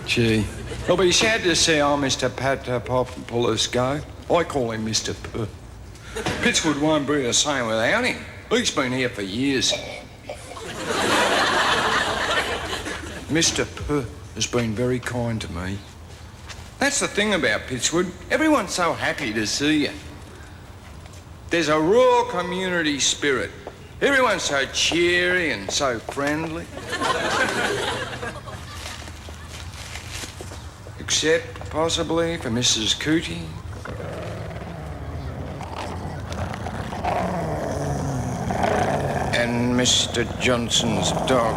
Gee, it'll be sad to see old Mr. Patapopoulos go. I call him Mr. P. Pittswood won't be the same without him. He's been here for years. Mr. P has been very kind to me. That's the thing about Pittswood. Everyone's so happy to see you. There's a raw community spirit. Everyone's so cheery and so friendly. Except, possibly, for Mrs. Cootie. And Mr. Johnson's dog.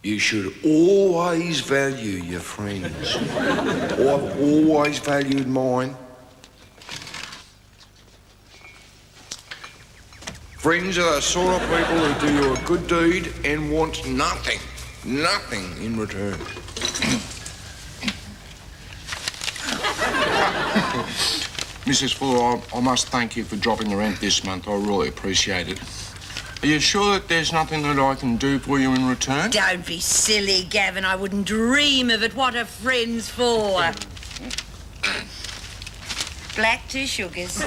You should always value your friends. I've always valued mine. Friends are the sort of people who do you a good deed and want nothing in return. Mrs. Fuller, I must thank you for dropping the rent this month. I really appreciate it. Are you sure that there's nothing that I can do for you in return? Don't be silly, Gavin. I wouldn't dream of it. What are friends for? Black 2 sugars.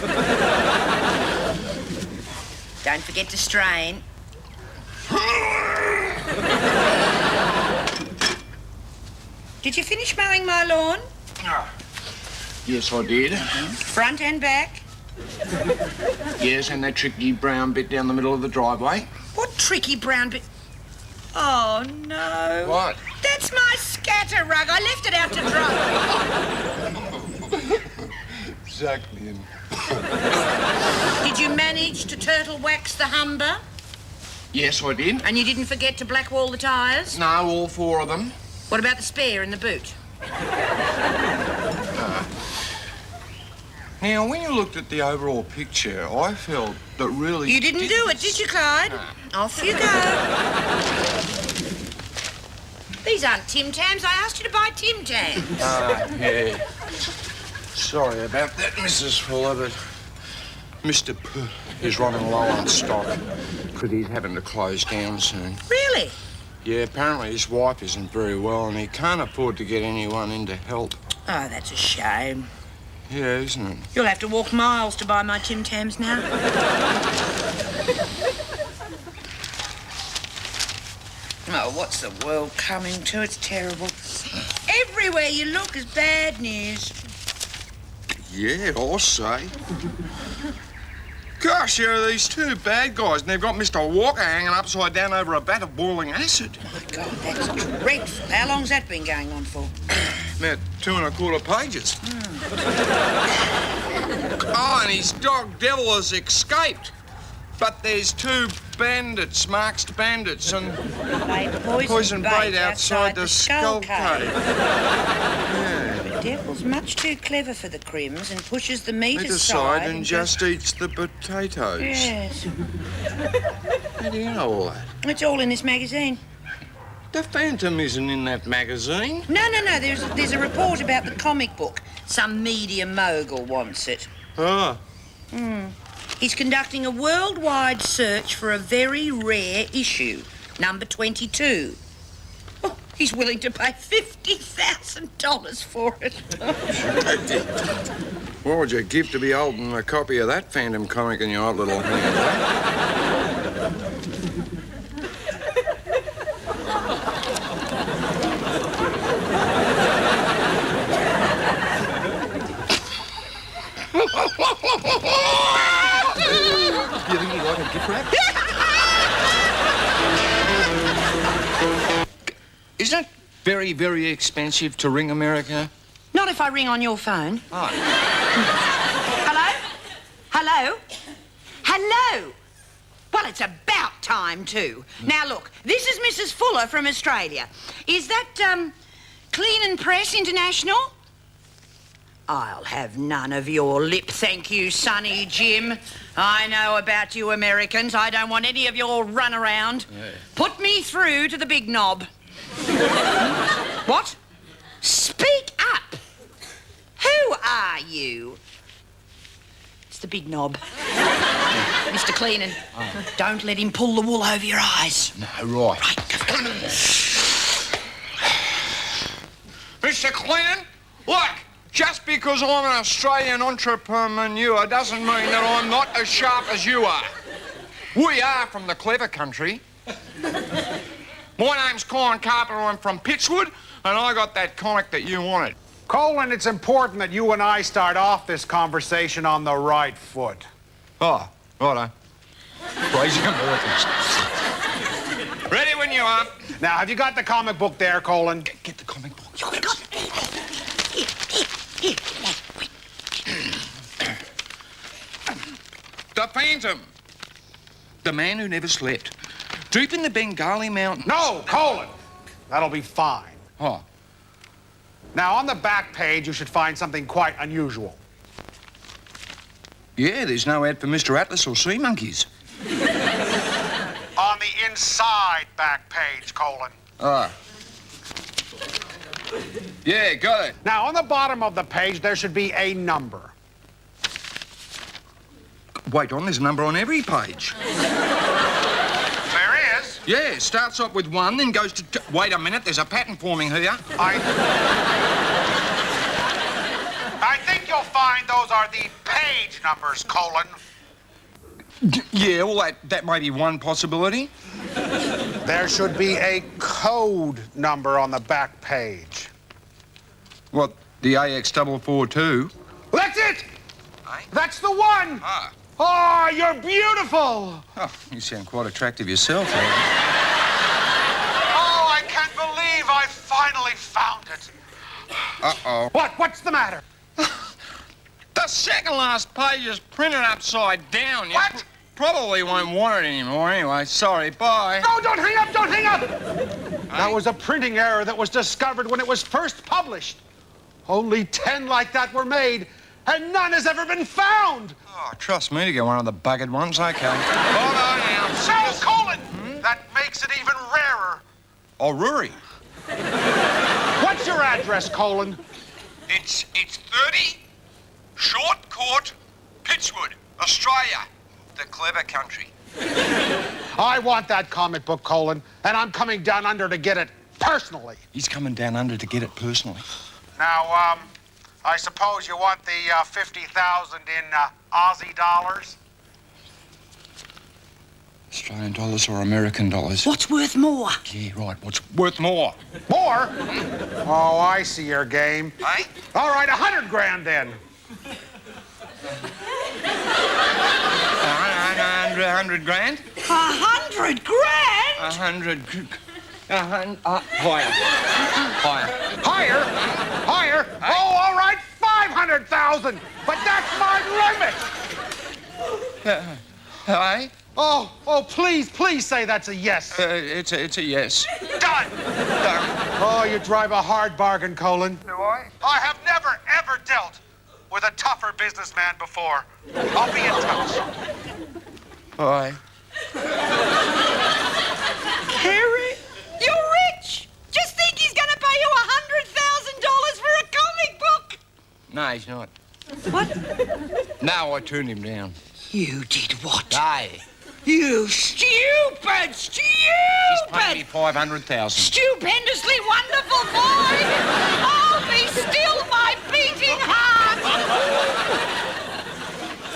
Don't forget to strain. Did you finish mowing my lawn? Yes, I did. Front and back? Yes, and that tricky brown bit down the middle of the driveway. What tricky brown bit? Oh, no. What? That's my scatter rug. I left it out to dry. Exactly. Did you manage to turtle wax the Humber? Yes, I did. And you didn't forget to blackwall the tyres? No, all 4 of them. What about the spare in the boot? Now, when you looked at the overall picture, I felt that really... You didn't do it, did you, Clyde? Off you go. These aren't Tim Tams. I asked you to buy Tim Tams. Yeah. Sorry about that, Mrs. Fuller, but Mr. P is running low on stock because he's having to close down soon. Really? Yeah, apparently his wife isn't very well and he can't afford to get anyone in to help. Oh, that's a shame. Yeah, isn't it? You'll have to walk miles to buy my Tim Tams now. Oh, what's the world coming to? It's terrible. Everywhere you look is bad news. Yeah, I'll say. Gosh, there are these 2 bad guys and they've got Mr. Walker hanging upside down over a vat of boiling acid. Oh, my God, that's dreadful. How long's that been going on for? About 2 1/4 pages. Oh, and his dog Devil has escaped. But there's 2 bandits, masked bandits, and poison bait outside the skull cave. Yeah. The Devil's much too clever for the crims and pushes the meat aside and just eats the potatoes. Yes. How do you know all that? It's all in this magazine. The Phantom isn't in that magazine. No. There's a report about the comic book. Some media mogul wants it. Oh. He's conducting a worldwide search for a very rare issue, number 22. Oh, he's willing to pay $50,000 for it. What would you give to be holding a copy of that Phantom comic in your little hand, eh? You think you'd like a gift wrap? Isn't it very, very expensive to ring America? Not if I ring on your phone. Oh. Hello? Well, it's about time, too. Now, look, this is Mrs. Fuller from Australia. Is that, Clean and Press International? I'll have none of your lip thank you, Sonny Jim. I know about you Americans. I don't want any of your runaround. Yeah. Put me through to the big knob. What? Speak up. Who are you? It's the big knob. Mr. Cleanan, don't let him pull the wool over your eyes. No, right. Right, go. Mr. Cleanan, look, just because I'm an Australian entrepreneur doesn't mean that I'm not as sharp as you are. We are from the clever country. My name's Col'n Carpenter, I'm from Pittswood, and I got that comic that you wanted. Colin, it's important that you and I start off this conversation on the right foot. Oh, righto. Crazy Americans. Ready when you are. Now, have you got the comic book there, Colin? Get the comic book. You got it. Here. The Phantom. The man who never slept. Deep in the Bengali mountains. No, Colin. That'll be fine. Oh. Now, on the back page, you should find something quite unusual. Yeah, there's no ad for Mr. Atlas or sea monkeys. On the inside back page, Colin. Ah. Yeah, got it. Now, on the bottom of the page, there should be a number. Wait on, there's a number on every page. There is? Yeah, it starts off with 1, then goes to... Wait a minute, there's a pattern forming here. I think you'll find those are the page numbers, Colin. Yeah, well, that may be one possibility. There should be a code number on the back page. What, the AX442? That's it! Aye? That's the one! Ah. Oh, you're beautiful! Oh, you sound quite attractive yourself, eh? Oh, I can't believe I finally found it. Uh-oh. What's the matter? The second last page is printed upside down. You What? probably won't want it anymore anyway. Sorry, bye. No, don't hang up, don't hang up! That was a printing error that was discovered when it was first published. Only 10 like that were made, and none has ever been found. Oh, trust me to get one of the buggered ones, okay. Bye now. So, Colin, that makes it even rarer. Oh, Rory. What's your address, Colin? It's 30 Short Court, Pittswood, Australia. The clever country. I want that comic book, Colin, and I'm coming down under to get it personally. He's coming down under to get it personally. Now, I suppose you want the 50,000 in Aussie dollars? Australian dollars or American dollars? What's worth more? Yeah, right. What's worth more? More? Oh, I see your game. Eh? All right, 100 grand then. 100 grand? 100 grand? 100. Higher. Higher? Higher? Oh, all right, 500,000. But that's my limit. Hey? Oh, please say that's a yes. It's a yes. Done. Done. Oh, you drive a hard bargain, Colin. Do I? I have never, ever dealt with a tougher businessman before. I'll be in touch. Bye. Harry, you're rich. Just think he's going to pay you $100,000 for a comic book. No, he's not. What? No, I turned him down. You did what? Aye. You stupid! He's paying me 500,000. Stupendously wonderful boy! Oh, be still my beating heart!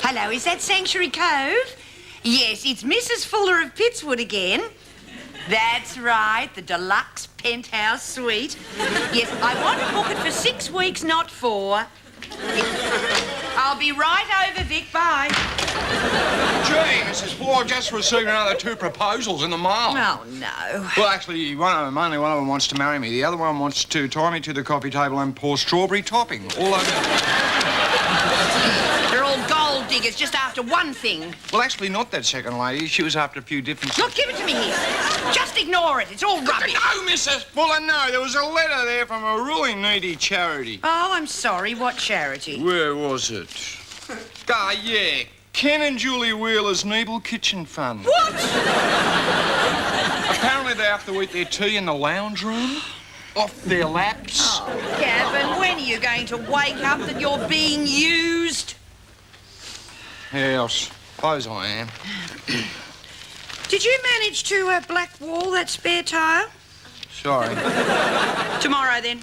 Hello, is that Sanctuary Cove? Yes, it's Mrs. Fuller of Pittswood again. That's right, the deluxe penthouse suite. Yes, I want to book it for 6 weeks, not 4. I'll be right over, Vic. Bye. Gee, Mrs. Fuller, I've just received another 2 proposals in the mail. Oh, no. Well, actually, only one of them wants to marry me. The other one wants to tie me to the coffee table and pour strawberry topping all over. They're all gold diggers just after one thing. Well, actually, not that second lady. She was after a few different... Look, give it to me here. Just ignore it. It's all rubbish. No, Mrs. Fuller, no. There was a letter there from a really needy charity. Oh, I'm sorry. What charity? Where was it? Ah, yeah. Ken and Julie Wheeler's Neeble Kitchen Fund. What? Apparently they have to eat their tea in the lounge room, off their laps. Oh, Gavin, when are you going to wake up that you're being used? House. Suppose I am. Did you manage to black wall that spare tyre? Sorry. Tomorrow, then.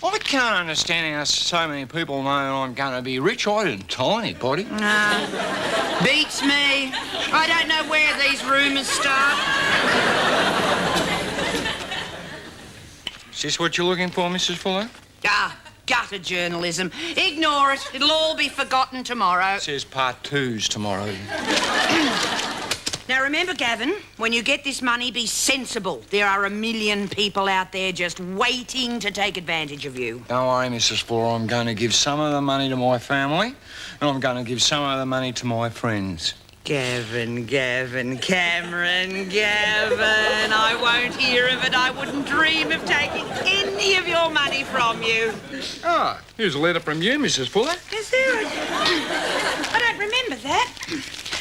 I can't understand how so many people know I'm going to be rich. I didn't tell anybody. No. Beats me. I don't know where these rumours start. Is this what you're looking for, Mrs. Fuller? Ah, gutter journalism. Ignore it. It'll all be forgotten tomorrow. It says part 2's tomorrow. Now, remember, Gavin, when you get this money, be sensible. There are a million people out there just waiting to take advantage of you. Don't worry, Mrs. Fuller. I'm going to give some of the money to my family, and I'm going to give some of the money to my friends. Gavin, Cameron, Gavin, I won't hear of it. I wouldn't dream of taking any of your money from you. Ah, here's a letter from you, Mrs. Fuller. Is there? I don't remember that.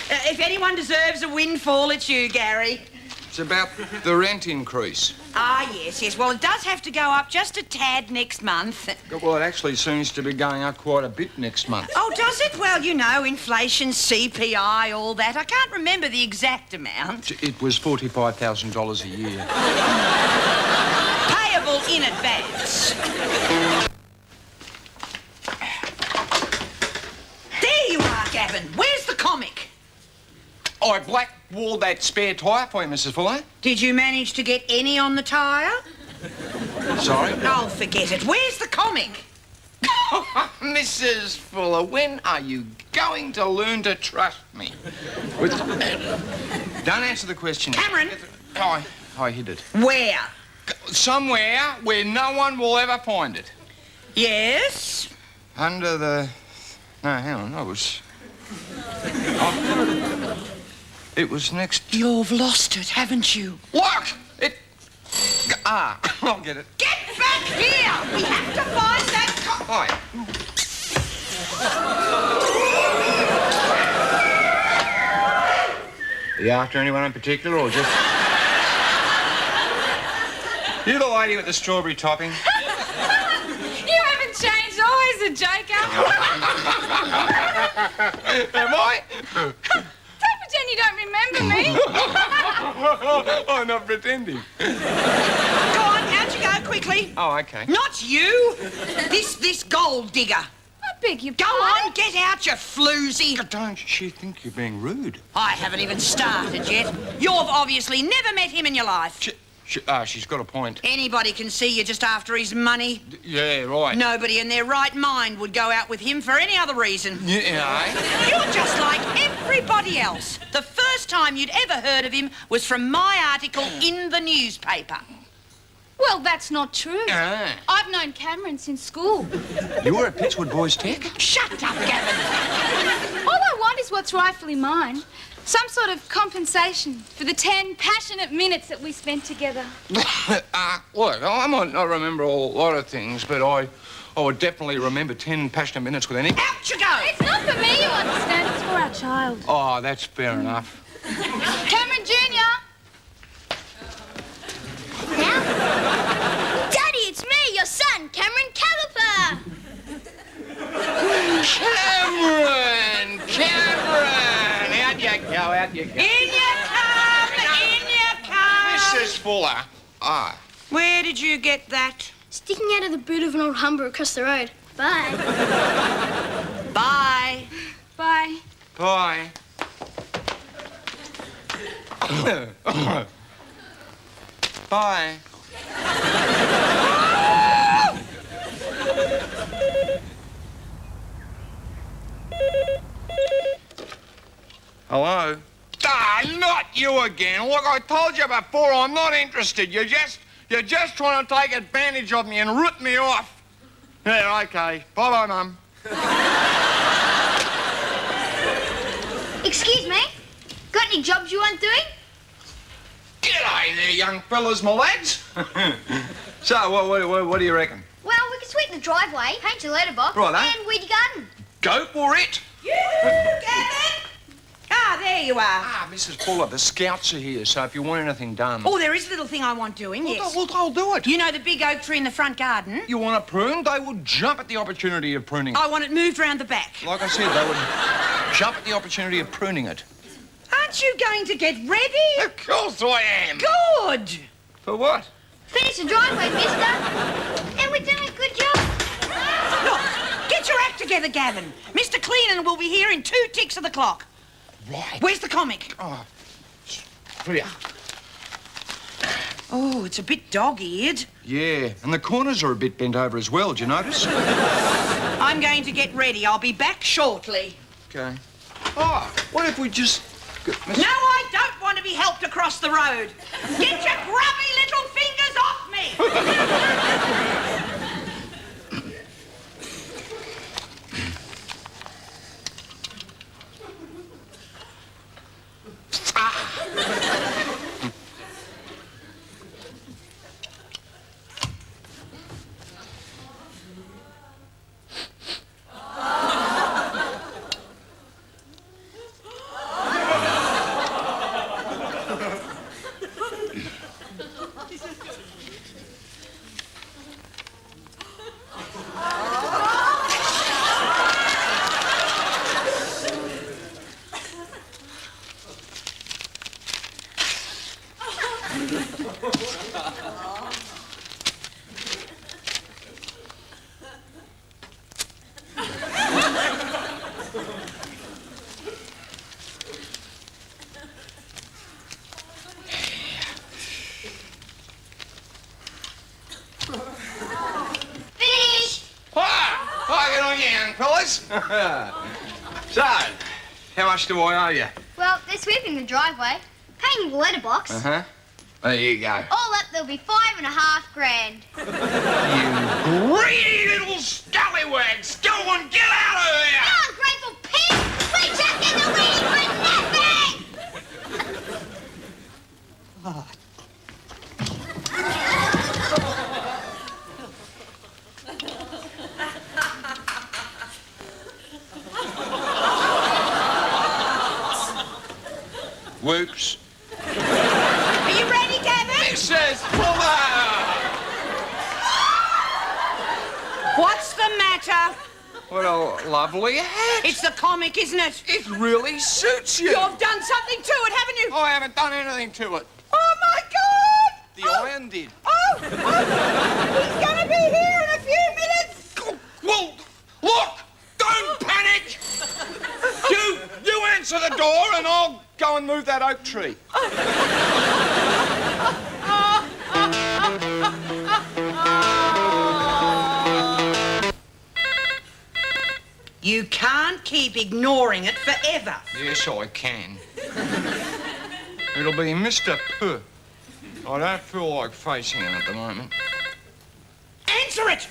If anyone deserves a windfall, it's you, Gary. It's about the rent increase. Ah, yes. Well, it does have to go up just a tad next month. Well, it actually seems to be going up quite a bit next month. Oh, does it? Well, you know, inflation, CPI, all that. I can't remember the exact amount. It was $45,000 a year. Payable in advance. There you are, Gavin. Where's the comic? I blackwalled that spare tyre for you, Mrs. Fuller. Did you manage to get any on the tyre? Sorry? Oh, forget it. Where's the comic? Mrs. Fuller, when are you going to learn to trust me? Don't answer the question. Cameron! Oh, I hid it. Where? Somewhere where no one will ever find it. Yes? Under the... No, hang on, I was... It was next... You've lost it, haven't you? Look! It... Ah, I'll get it. Get back here! We have to find that Hi. Are you after anyone in particular, or just... You the lady with the strawberry topping? You haven't changed, always a joker. Am I? Don't pretend you don't remember me. I'm not pretending. Go on, out you go, quickly. Oh, okay. Not you! This gold digger. I beg your Go pardon. on, get out, you floozy. Don't she think you're being rude? I haven't even started yet. You've obviously never met him in your life. She's got a point. Anybody can see you're just after his money. Yeah, right. Nobody in their right mind would go out with him for any other reason. Yeah, eh? You're just like everybody else. The first time you'd ever heard of him was from my article in the newspaper. Well, that's not true. Ah. I've known Cameron since school. You were at Pittswood Boys Tech? Shut up, Gavin. All I want is what's rightfully mine. Some sort of compensation for the 10 passionate minutes that we spent together. Look, I might not remember a lot of things, but I would definitely remember 10 passionate minutes with any... Out you go! It's not for me, you understand. It's for our child. Oh, that's fair enough. Cameron Jr. Daddy, it's me, your son, Cameron Caliper. Cameron! Out you go, out you go. In you come! In you come! Mrs. Fuller. Ah. Where did you get that? Sticking out of the boot of an old Humber across the road. Bye. Bye. Bye. Bye. Bye. Hello? Ah, not you again. Look, I told you before, I'm not interested. You're just trying to take advantage of me and rip me off. Yeah, okay. Bye-bye, Mum. Excuse me? Got any jobs you want doing? G'day there, young fellas, my lads. So, what do you reckon? Well, we can sweep the driveway, paint your letterbox, Righto. and weed your garden. Go for it. Gavin! Ah, there you are. Ah, Mrs. Fuller, the scouts are here, so if you want anything done... Oh, there is a little thing I want doing, yes. Well, I'll do it. You know the big oak tree in the front garden? You want it pruned? They would jump at the opportunity of pruning. I want it moved round the back. Like I said, they would jump at the opportunity of pruning it. Aren't you going to get ready? Of course I am. Good. For what? Finish the driveway, mister. And we're doing a good job. Look, get your act together, Gavin. Mr. Cleanan will be here in 2 ticks of the clock. Right. Where's the comic? Oh, here. Oh, it's a bit dog-eared. Yeah, and the corners are a bit bent over as well, do you notice? I'm going to get ready. I'll be back shortly. Okay. Oh, what if we just... No, I don't want to be helped across the road. Get your grubby little fingers off me! So, how much do I owe you? Well, they're sweeping the driveway, painting the letterbox. Uh-huh. There you go. All up, there'll be $5.5 grand. You greedy little scallywags! Go on, get out of here! You ungrateful pig! We chucked in the wedding for nothing! Whoops. Are you ready, Gavin? Mrs. Fuller! What's the matter? What a lovely hat. It's the comic, isn't it? It really suits you. You've done something to it, haven't you? I haven't done anything to it. Oh, my God! The iron did. Oh! He's going to be here in a few minutes! Well, look! Don't panic! You answer the door and I'll go and move that oak tree. You can't keep ignoring it forever. Yes, I can. It'll be Mr. P. I don't feel like facing him at the moment. Answer it!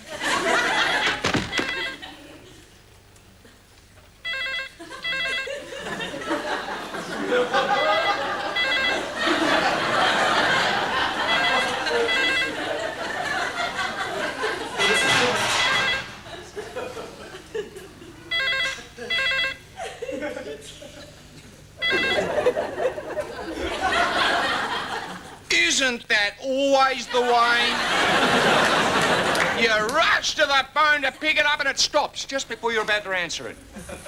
Isn't that always the way? You rush to the phone to pick it up and it stops just before you're about to answer it.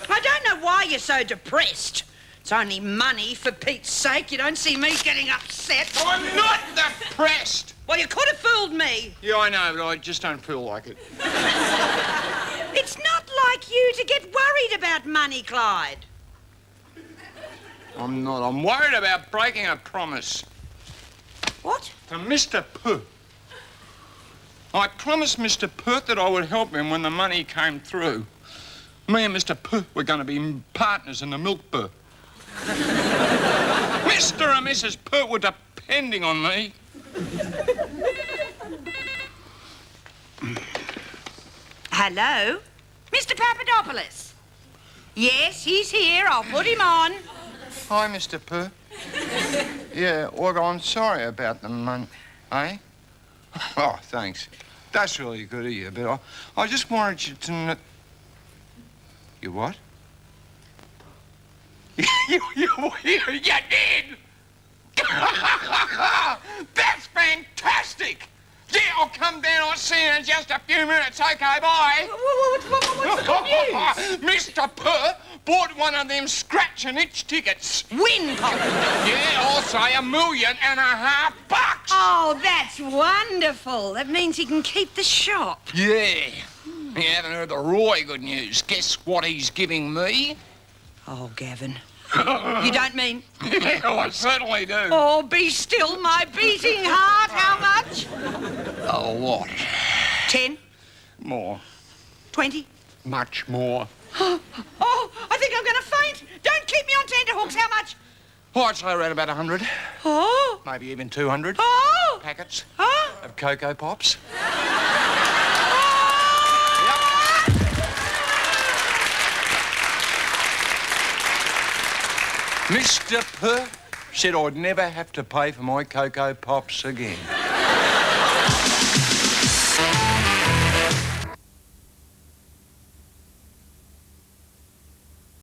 I don't know why you're so depressed. It's only money, for Pete's sake. You don't see me getting upset. I'm not depressed. Well, you could have fooled me. Yeah, I know, but I just don't feel like it. It's not like you to get worried about money, Clyde. I'm not. I'm worried about breaking a promise. What? To Mr. P. I promised Mr. P that I would help him when the money came through. Me and Mr. P were going to be partners in the milk bur. Mr. and Mrs. P were depending on me. Hello? Mr. Papadopoulos? Yes, he's here. I'll put him on. Hi, Mr. P. Yeah, look, I'm sorry about the money. Eh? Oh, thanks. That's really good of you, but I just wanted you to know... You what? you did! That's fantastic! Yeah, I'll come down. I'll see you in just a few minutes. Okay, bye. What's the good news? Mr. P bought one of them scratch and itch tickets. Win, Colin. Yeah, I'll say $1.5 million. Oh, that's wonderful. That means he can keep the shop. Yeah. You haven't heard the Roy good news. Guess what he's giving me? Oh, Gavin. You don't mean... Yeah, well, I certainly do. Oh, be still my beating heart. How much? A lot. 10? More. 20? Much more. Oh, I think I'm going to faint. Don't keep me on tenterhooks. How much? Oh, I'd say around about 100. Oh. Maybe even 200. Oh. Packets Oh. of Cocoa Pops. Mr. Perth said I'd never have to pay for my Cocoa Pops again.